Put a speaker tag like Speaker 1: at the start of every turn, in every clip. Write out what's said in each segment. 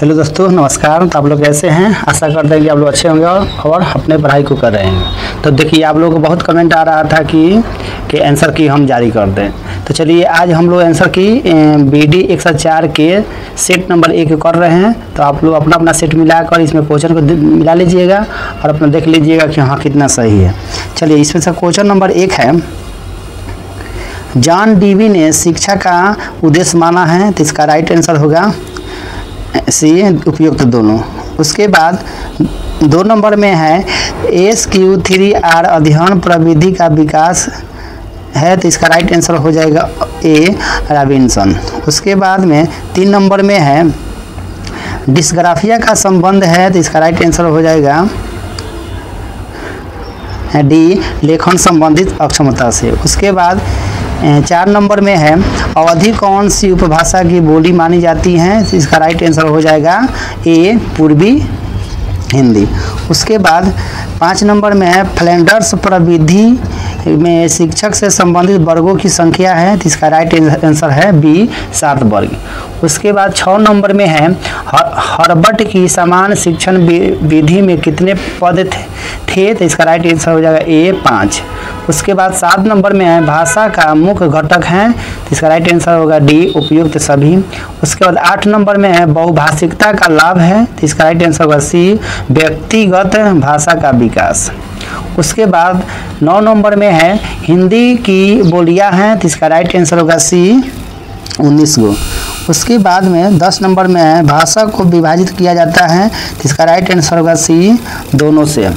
Speaker 1: Hello दोस्तों, नमस्कार। तो आप लोग कैसे हैं? आशा करते हैं कि आप लोग अच्छे होंगे और अपने पढ़ाई को कर रहे हैं। तो देखिए, आप लोगों को बहुत कमेंट आ रहा था कि आंसर की हम जारी कर दें। तो चलिए, आज हम लोग आंसर की BD 104 के सेट नंबर 1 कर रहे हैं। तो आप लोग अपना अपना सेट मिलाकर इसमें क्वेश्चन को मिला लीजिएगा और अपना देख लीजिएगा कि हाँ कितना सही है। चलिए, इसमें से क्वेश्चन नंबर 1 है, जॉन डीवी ने शिक्षा का उद्देश्य माना है। तो इसका राइट आंसर होगा सी, उपयुक्त दोनों। उसके बाद 2 नंबर में है SQ3R अध्ययन प्रविधि का विकास है। तो इसका राइट आंसर हो जाएगा ए, रॉबिन्सन। उसके बाद में 3 नंबर में है डिस्ग्राफिया का संबंध है। तो इसका राइट आंसर हो जाएगा डी, लेखन संबंधित अक्षमता से। उसके बाद 4 नंबर में है अवधि कौन सी उपभाषा की बोली मानी जाती है। इसका राइट आंसर हो जाएगा ए, पूर्वी हिंदी। उसके बाद 5 नंबर में है फ्लैंडर्स प्रविधि में शिक्षक से संबंधित वर्गों की संख्या है। तो इसका राइट आंसर है बी, 7 वर्ग। उसके बाद 6 नंबर में है हर्बर्ट की समान शिक्षण विधि में कितने पद थे। तो इसका राइट आंसर हो जाएगा ए, 5। उसके बाद 7 नंबर में है भाषा का मुख्य घटक है। तो इसका राइट आंसर होगा डी, उपयुक्त सभी। उसके बाद 8 नंबर में है बहुभाषिकता का लाभ है। तो इसका राइट आंसर होगा सी, व्यक्तिगत भाषा का विकास। उसके बाद 9 नंबर में है हिंदी की बोलियां हैं। तो इसका राइट आंसर होगा सी, 19 गो। उसके बाद में 10 नंबर में है भाषा को विभाजित किया जाता है। तो इसका राइट आंसर होगा सी, दोनों से।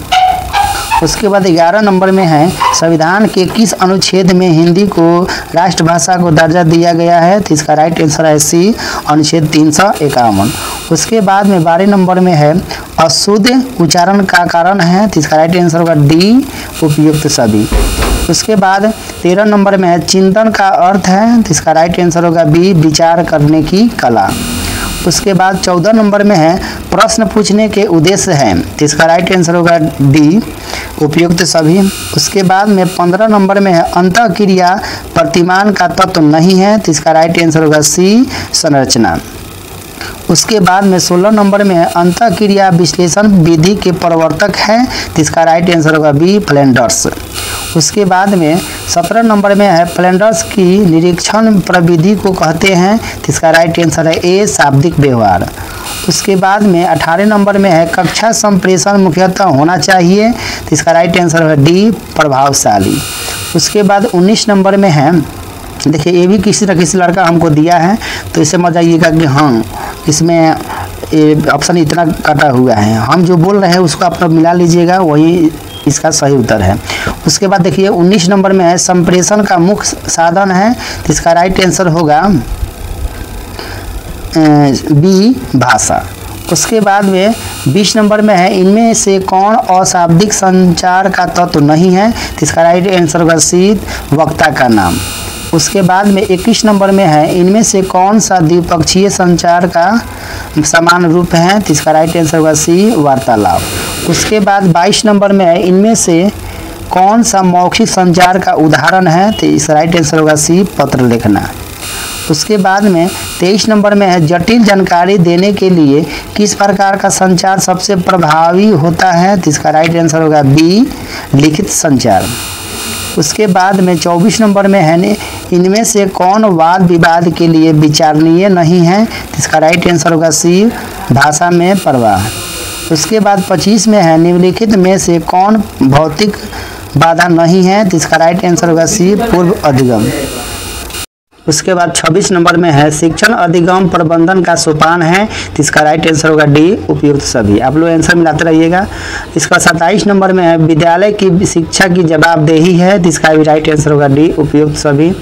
Speaker 1: उसके बाद 11 नंबर में है संविधान के किस अनुच्छेद में हिंदी को राष्ट्रभाषा को दर्जा दिया गया है। तो इसका राइट आंसर है सी, अनुच्छेद 351। उसके बाद में 12 नंबर में है अशुद्ध उच्चारण का कारण है। तो इसका राइट आंसर होगा डी, उपयुक्त सभी। उसके बाद 13 नंबर में है चिंतन का अर्थ है। तो इसका राइट आंसर होगा बी, विचार करने की कला। उसके बाद 14 नंबर में है प्रश्न पूछने के उद्देश्य है। तो इसका राइट आंसर होगा डी, उपयुक्त सभी। उसके बाद में 15 नंबर में है अंतःक्रिया प्रतिमान का तत्व नहीं है। तो इसका राइट आंसर होगा सी, संरचना। उसके बाद में 16 नंबर में है अंतःक्रिया विश्लेषण विधि के प्रवर्तक है। तो इसका राइट आंसर होगा बी, फ्लैंडर्स। उसके बाद में 17 नंबर में है फ्लैंडर्स की निरीक्षण प्रविधि को कहते हैं। तो इसका राइट आंसर है ए, शाब्दिक व्यवहार। उसके बाद में 18 नंबर में है कक्षा संप्रेषण मुख्यतः होना चाहिए। तो इसका राइट आंसर है डी, प्रभावशाली। उसके बाद 19 नंबर में है, देखिए ये भी किसी न किसी लड़का हमको दिया है, तो इसे मत जाइएगा कि हाँ इसमें ऑप्शन इतना कटा हुआ है। हम जो बोल रहे हैं उसको आप मिला लीजिएगा, वही इसका सही उत्तर है। उसके बाद देखिए 19 नंबर में है संप्रेषण का मुख्य साधन है। तो इसका राइट आंसर होगा बी, भाषा। उसके बाद में 20 नंबर में है इनमें से कौन अशाब्दिक संचार का तत्व नहीं है। तो इसका राइट आंसर होगा सी, वक्ता का नाम। उसके बाद में 21 नंबर में है इनमें से कौन सा द्विपक्षीय संचार का समान रूप है। तो इसका राइट आंसर होगा सी, वार्तालाप। उसके बाद 22 नंबर में है इनमें से कौन सा मौखिक संचार का उदाहरण है। तो इसका राइट आंसर होगा सी, पत्र लिखना। उसके बाद में 23 नंबर में है जटिल जानकारी देने के लिए किस प्रकार का संचार सबसे प्रभावी होता है। तो इसका राइट आंसर होगा बी, लिखित संचार। उसके बाद में 24 नंबर में है इनमें से कौन वाद विवाद के लिए विचारणीय नहीं है। तो इसका राइट आंसर होगा सी, भाषा में प्रवाह। उसके बाद 25 में है निम्नलिखित में से कौन भौतिक बाधा नहीं है। तो इसका राइट आंसर होगा सी, पूर्व अधिगम। उसके बाद 26 नंबर में है शिक्षण अधिगम प्रबंधन का सोपान है। तो इसका राइट आंसर होगा डी, उपयुक्त सभी। आप लोग आंसर मिलाते रहिएगा। इसका 27 नंबर में है विद्यालय की शिक्षा की जवाबदेही है। तो इसका भी राइट आंसर होगा डी, उपयुक्त सभी।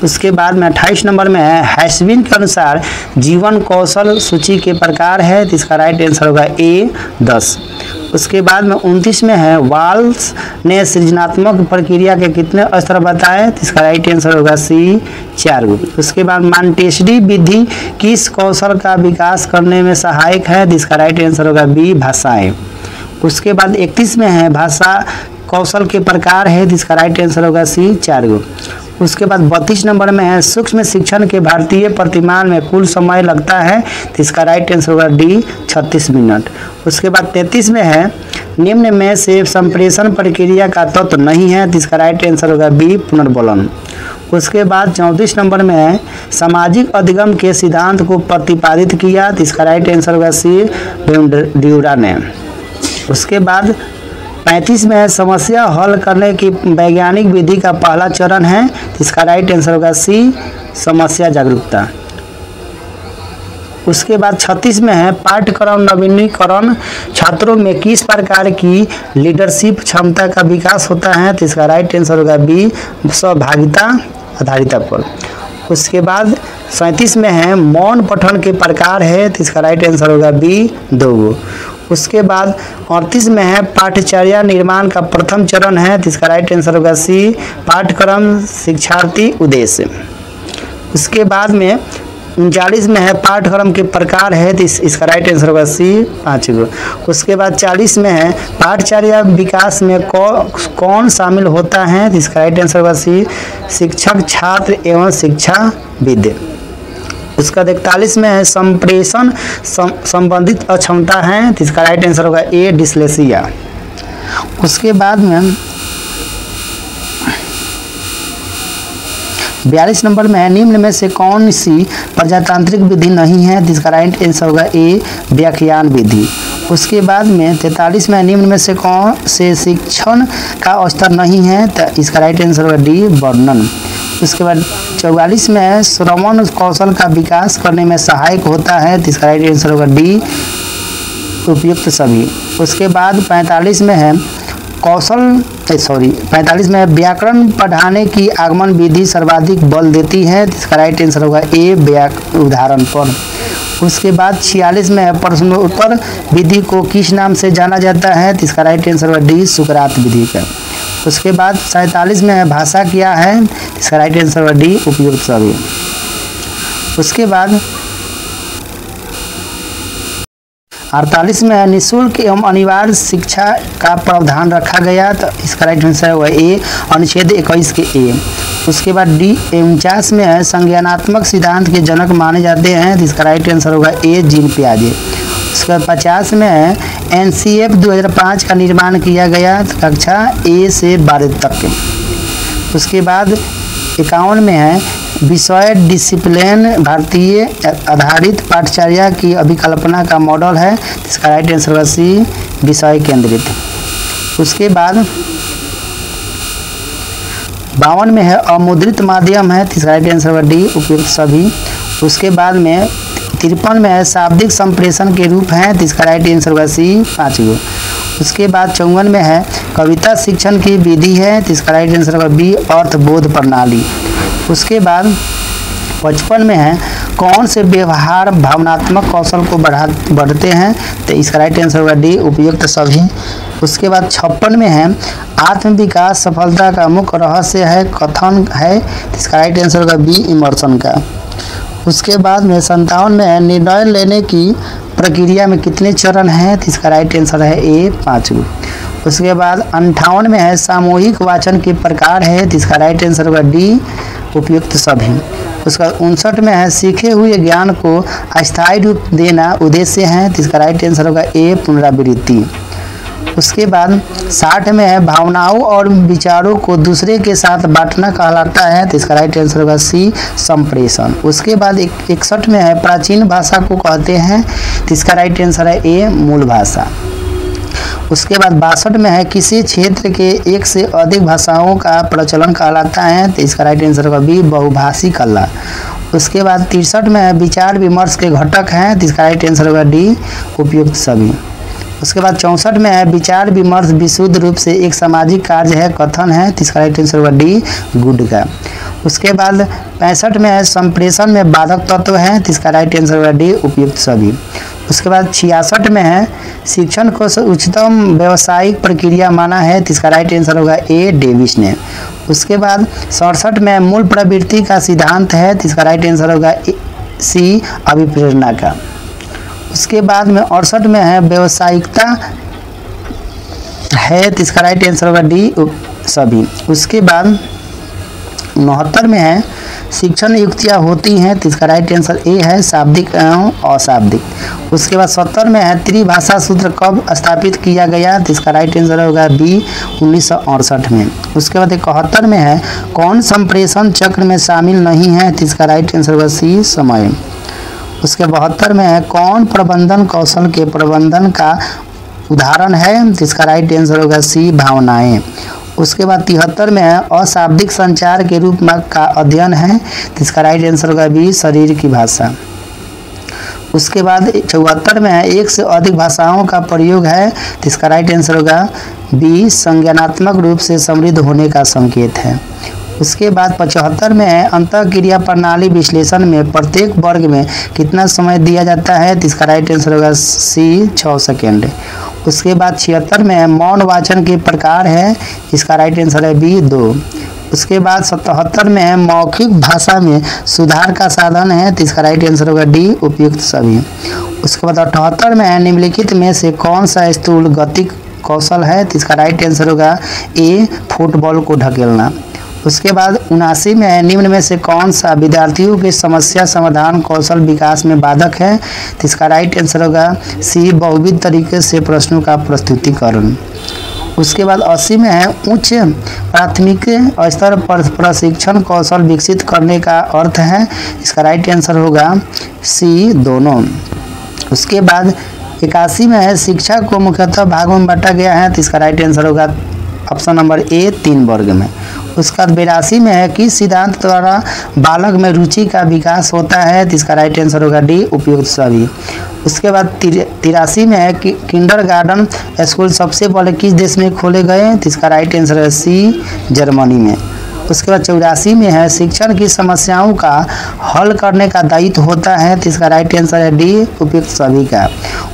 Speaker 1: उसके बाद में 28 नंबर में है हैस्विन के अनुसार जीवन कौशल सूची के प्रकार है। तो इसका राइट आंसर होगा ए, 10। उसके बाद में 29 में है वाल्स ने सृजनात्मक प्रक्रिया के कितने स्तर बताए। तो इसका राइट आंसर होगा सी, 4 गो। उसके बाद मॉन्टेसरी विधि किस कौशल का विकास करने में सहायक है। तो इसका राइट आंसर होगा बी, भाषाएं। उसके बाद 31 में है भाषा कौशल के प्रकार है। तो इसका राइट आंसर होगा सी, 4 गो। उसके बाद 32 नंबर में है सूक्ष्म शिक्षण के भारतीय प्रतिमान में कुल समय लगता है, तो इसका राइट आंसर होगा डी 36 मिनट। उसके बाद 33 में है निम्न में से संप्रेषण प्रक्रिया का तत्व नहीं है, तो इसका राइट आंसर होगा बी पुनर्बलन। उसके बाद 34 नंबर में है सामाजिक अधिगम के सिद्धांत को प्रतिपादित किया, तो इसका राइट आंसर होगा सी ड्यूरा ने। उसके बाद 35 में है समस्या हल करने की वैज्ञानिक विधि का पहला चरण है, तो इसका राइट आंसर होगा सी समस्या जागरूकता। उसके बाद 36 में है पाठ्यक्रम नवीनीकरण छात्रों में किस प्रकार की लीडरशिप क्षमता का विकास होता है, तो इसका राइट आंसर होगा बी सहभागिता आधारिता पर। उसके बाद 37 में है मौन पठन के प्रकार है, तो इसका राइट आंसर होगा बी 2। उसके बाद 38 में है पाठ्यचर्या निर्माण का प्रथम चरण है, तो इसका राइट आंसर होगा सी पाठ्यक्रम शिक्षार्थी उद्देश्य। उसके बाद में 39 में है पाठ्यक्रम के प्रकार है, तो इसका राइट आंसर होगा सी 5 गो। उसके बाद 40 में है पाठ्यचर्या विकास में कौन शामिल होता है, तो इसका राइट आंसर होगा सी शिक्षक छात्र एवं शिक्षाविद। उसका 41 में है संप्रेषण संबंधित अक्षमता है, तो इसका राइट आंसर होगा ए डिस्लेक्सिया। उसके बाद में 42 नंबर में है निम्न में से कौन सी प्रजातांत्रिक विधि नहीं है, तो इसका राइट आंसर होगा ए व्याख्यान विधि। उसके बाद में 43 में निम्न में से कौन से शिक्षण का स्तर नहीं है, तो इसका राइट आंसर होगा डी वर्णन। उसके बाद 44 में है श्रवण कौशल का विकास करने में सहायक होता है, तो इसका राइट आंसर होगा डी उपयुक्त सभी। उसके बाद 45 में है 45 में व्याकरण पढ़ाने की आगमन विधि सर्वाधिक बल देती है, तो इसका राइट आंसर होगा ए उदाहरण पर। उसके बाद 46 में है प्रश्नोत्तर विधि को किस नाम से जाना जाता है, तो इसका राइट आंसर होगा डी सुकरात विधि का। उसके बाद 47 में है भाषा क्या है, इसका राइट आंसर होगा डी उपयुक्त सभी। उसके बाद 48 में है निःशुल्क एवं अनिवार्य शिक्षा का प्रावधान रखा गया, तो इसका राइट आंसर होगा ए अनुच्छेद 21 के ए। उसके बाद 49 में है संज्ञानात्मक सिद्धांत के जनक माने जाते हैं, तो इसका राइट आंसर होगा ए जीन पियाजे। उसके बाद 50 में है NCF 2005 का निर्माण किया गया, तो कक्षा ए से 12 तक। उसके बाद 51 में है विषय डिसिप्लिन भारतीय आधारित पाठ्यचर्या की अभिकल्पना का मॉडल है, इसका राइट आंसर होगा सी विषय केंद्रित। उसके बाद 52 में है अमुद्रित माध्यम है, इसका राइट आंसर होगा डी उपयुक्त सभी। उसके बाद में 53 में है शाब्दिक संप्रेषण के रूप है, इसका राइट आंसर होगा सी 5 गो। उसके बाद 54 में है कविता शिक्षण की विधि है, इसका राइट आंसर होगा बी अर्थबोध प्रणाली। उसके बाद 55 में है कौन से व्यवहार भावनात्मक कौशल को बढ़ते हैं, तो इसका राइट आंसर होगा डी उपयुक्त सभी। उसके बाद 56 में है आत्म विकास सफलता का मुख्य रहस्य है कथन है, इसका राइट आंसर होगा बी इमर्सन का। उसके बाद में 57 में है निर्णय लेने की प्रक्रिया में कितने चरण हैं, तो इसका राइट आंसर है ए 5 गो। उसके बाद 58 में है सामूहिक वाचन के प्रकार है, तो इसका राइट आंसर होगा डी उपयुक्त सभी। उसका 59 में है सीखे हुए ज्ञान को अस्थायी रूप देना उद्देश्य है, तो इसका राइट आंसर होगा ए पुनरावृत्ति। उसके बाद 60 में है भावनाओं और विचारों को दूसरे के साथ बांटना कहलाता है, तो इसका राइट आंसर होगा सी संप्रेषण। उसके बाद 61 में है प्राचीन भाषा को कहते हैं, तो इसका राइट आंसर है ए मूल भाषा। उसके बाद 62 में है किसी क्षेत्र के एक से अधिक भाषाओं का प्रचलन कहलाता है, तो इसका राइट आंसर होगा बी बहुभाषी कला। उसके बाद 63 में है विचार विमर्श के घटक हैं, तो इसका राइट आंसर होगा डी उपयुक्त सभी। उसके बाद 64 में है विचार विमर्श विशुद्ध रूप से एक सामाजिक कार्य है कथन है, तो इसका राइट आंसर होगा डी गुड का। उसके बाद 65 में है संप्रेषण में बाधक तत्व है, तो इसका राइट आंसर होगा डी उपयुक्त सभी। उसके बाद 66 में है शिक्षण को उच्चतम व्यावसायिक प्रक्रिया माना है, तो इसका राइट आंसर होगा ए डेविस ने। उसके बाद 67 में मूल प्रवृत्ति का सिद्धांत है, तो इसका राइट आंसर होगा सी अभिप्रेरणा का। उसके बाद में 68 में है व्यावसायिकता है, तो इसका राइट आंसर होगा डी सभी। उसके बाद 69 में है शिक्षण युक्तियाँ होती हैं, तो इसका राइट आंसर ए है शाब्दिक एवं अशाब्दिक। उसके बाद 70 में है त्रिभाषा सूत्र कब स्थापित किया गया, तो इसका राइट आंसर होगा बी 1968 में। उसके बाद 71 में है कौन संप्रेषण चक्र में शामिल नहीं है, तो इसका राइट आंसर होगा सी समय। उसके 72 में है कौन प्रबंधन कौशल के प्रबंधन का उदाहरण है, तो इसका राइट आंसर होगा सी भावनाएं। उसके बाद 73 में है अशाब्दिक संचार के रूप में का अध्ययन है, तो इसका राइट आंसर होगा बी शरीर की भाषा। उसके बाद 74 में है एक से अधिक भाषाओं का प्रयोग है, तो इसका राइट आंसर होगा बी संज्ञानात्मक रूप से समृद्ध होने का संकेत है। उसके बाद 75 में है अंतःक्रिया प्रणाली विश्लेषण में प्रत्येक वर्ग में कितना समय दिया जाता है, तो इसका राइट आंसर होगा सी 6 सेकेंड। उसके बाद 76 में है मौन वाचन के प्रकार है, इसका राइट आंसर है बी 2। उसके बाद 77 में है मौखिक भाषा में सुधार का साधन है, तो इसका राइट आंसर होगा डी उपयुक्त सभी। उसके बाद 78 में है निम्नलिखित में से कौन सा स्थूल गतिक कौशल है, तो इसका राइट आंसर होगा ए फुटबॉल को ढकेलना। उसके बाद 79 में है निम्न में से कौन सा विद्यार्थियों के समस्या समाधान कौशल विकास में बाधक है, तो इसका राइट आंसर होगा सी बहुविध तरीके से प्रश्नों का प्रस्तुतिकरण। उसके बाद 80 में है उच्च प्राथमिक स्तर पर प्रशिक्षण कौशल विकसित करने का अर्थ है, इसका राइट आंसर होगा सी दोनों। उसके बाद 81 में है शिक्षा को मुख्यतः भागों में बांटा गया है, तो इसका राइट आंसर होगा ऑप्शन नंबर ए 3 वर्ग में। उसका 82 में है कि सिद्धांत द्वारा बालक में रुचि का विकास होता है, तो इसका राइट आंसर होगा डी उपयुक्त सभी। उसके बाद 83 में है कि किंडरगार्टन स्कूल सबसे पहले किस देश में खोले गए, तो इसका राइट आंसर है सी जर्मनी में। उसके बाद 84 में है शिक्षण की समस्याओं का हल करने का दायित्व होता है, तो इसका राइट आंसर है डी उपयुक्त सभी का।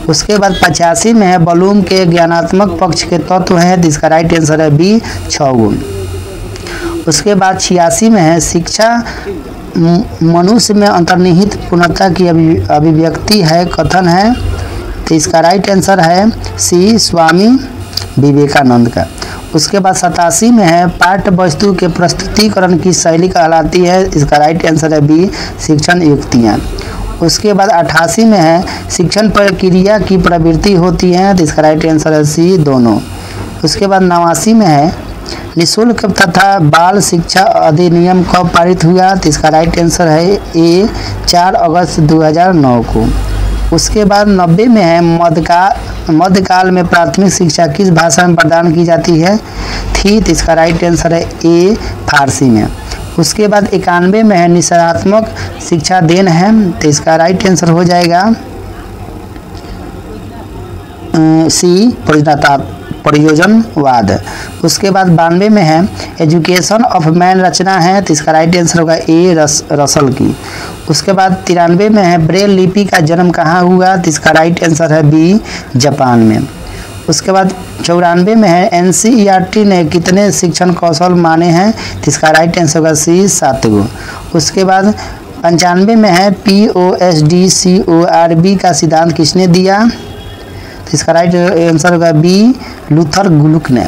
Speaker 1: उसके बाद 85 में है ब्लूम के ज्ञानात्मक पक्ष के तत्व हैं, तो इसका राइट आंसर है बी 6 गुण। उसके बाद 86 में है शिक्षा मनुष्य में अंतर्निहित पूर्णता की अभिव्यक्ति है कथन है, तो इसका राइट आंसर है सी स्वामी विवेकानंद का। उसके बाद 87 में है पाठ्य वस्तु के प्रस्तुतिकरण की शैली कहलाती है, इसका राइट आंसर है बी शिक्षण युक्तियाँ। उसके बाद 88 में है शिक्षण प्रक्रिया की प्रवृत्ति होती है, तो इसका राइट आंसर है सी दोनों। उसके बाद 89 में है निःशुल्क तथा बाल शिक्षा अधिनियम कब पारित हुआ, तो इसका राइट आंसर है ए 4 अगस्त 2009 को। उसके बाद 90 में है मध्यकाल में प्राथमिक शिक्षा किस भाषा में प्रदान की जाती है थी, तो इसका राइट आंसर है ए फारसी में। उसके बाद 91 में है निश्चयात्मक शिक्षा देन है, तो इसका राइट आंसर हो जाएगा सी प्रयोजनवाद। उसके बाद 92 में है एजुकेशन ऑफ मैन रचना है, तो इसका राइट आंसर होगा ए रसल की। उसके बाद 93 में है ब्रेल लिपि का जन्म कहाँ हुआ, तो इसका राइट आंसर है बी जापान में। उसके बाद 94 में है NCERT ने कितने शिक्षण कौशल माने हैं, तो इसका राइट आंसर होगा सी 7 गो। उसके बाद 95 में है POSDCORB का सिद्धांत किसने दिया, तो इसका राइट आंसर होगा बी लूथर गुलुक ने।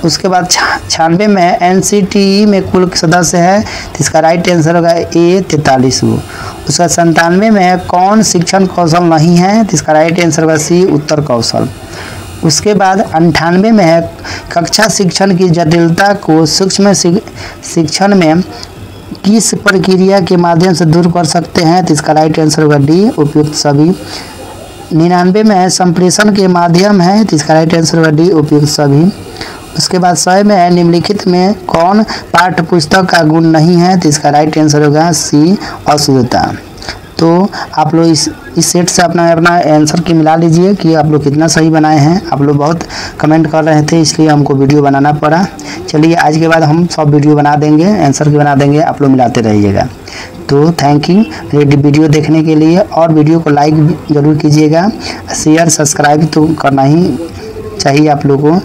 Speaker 1: उसके बाद 96 में है NCTE में कुल सदस्य है, तो इसका राइट आंसर होगा ए 43 गो। उसका 97 में है कौन शिक्षण कौशल नहीं है, तो इसका राइट आंसर होगा सी उत्तर कौशल। उसके बाद 98 में है कक्षा शिक्षण की जटिलता को सूक्ष्म शिक्षण में किस प्रक्रिया के माध्यम से दूर कर सकते हैं, तो इसका राइट आंसर होगा डी उपयुक्त सभी। 99 में है संप्रेषण के माध्यम है, तो इसका राइट आंसर होगा डी उपयुक्त सभी। उसके बाद 100 में है निम्नलिखित में कौन पाठ्य पुस्तक का गुण नहीं है, तो इसका राइट आंसर होगा सी अशुद्धता। तो आप लोग इस सेट से अपना आंसर की मिला लीजिए कि आप लोग कितना सही बनाए हैं। आप लोग बहुत कमेंट कर रहे थे, इसलिए हमको वीडियो बनाना पड़ा। चलिए आज के बाद हम सब वीडियो बना देंगे, आंसर की बना देंगे, आप लोग मिलाते रहिएगा। तो थैंक यू वीडियो देखने के लिए, और वीडियो को लाइक ज़रूर कीजिएगा, शेयर सब्सक्राइब तो करना ही चाहिए आप लोगों को।